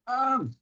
Um,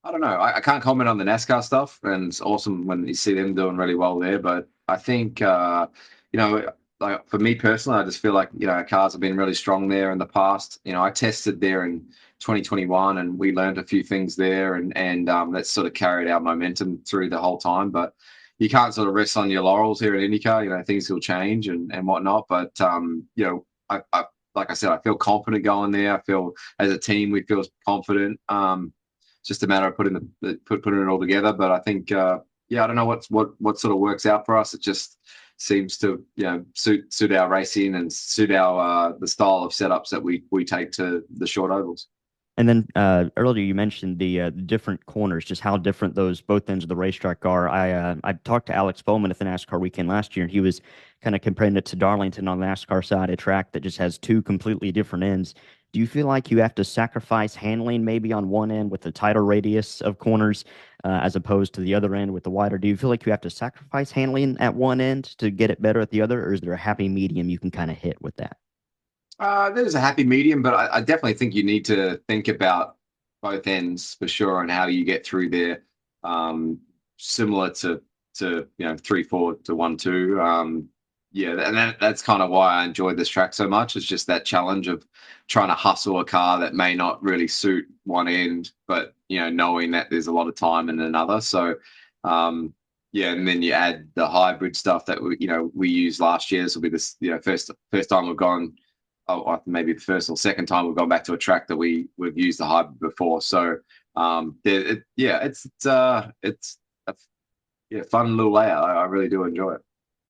I don't know. I can't comment on the NASCAR stuff, and it's awesome when you see them doing really well there. But I think, you know, like for me personally, I just feel like our cars have been really strong there in the past. I tested there in 2021, and we learned a few things there, and that's sort of carried our momentum through the whole time. But you can't sort of rest on your laurels here at IndyCar. Things will change and whatnot. But I like I said, I feel confident going there. I feel as a team we feel confident. It's just a matter of putting it all together. But I think, yeah, I don't know what sort of works out for us. It just seems to suit our racing and suit our the style of setups that we take to the short ovals. And then earlier you mentioned the different corners, just how different those both ends of the racetrack are. I talked to Alex Bowman at the NASCAR weekend last year, and he was kind of comparing it to Darlington on the NASCAR side, a track that just has two completely different ends. Do you feel like you have to sacrifice handling maybe on one end with the tighter radius of corners, as opposed to the other end with the wider? Do you feel like you have to sacrifice handling at one end to get it better at the other, or is there a happy medium you can kind of hit with that? There's a happy medium, but I definitely think you need to think about both ends for sure and how you get through there. Um, Similar to 3-4 to 1-2. Yeah, and that's kind of why I enjoy this track so much. It's just that challenge of trying to hustle a car that may not really suit one end, but knowing that there's a lot of time in another. So yeah, and then you add the hybrid stuff that we used last year. This will be this first time we've gone, maybe the first or second time we've gone back to a track that we've used the hybrid before. So yeah, it's a fun little layout. I really do enjoy it.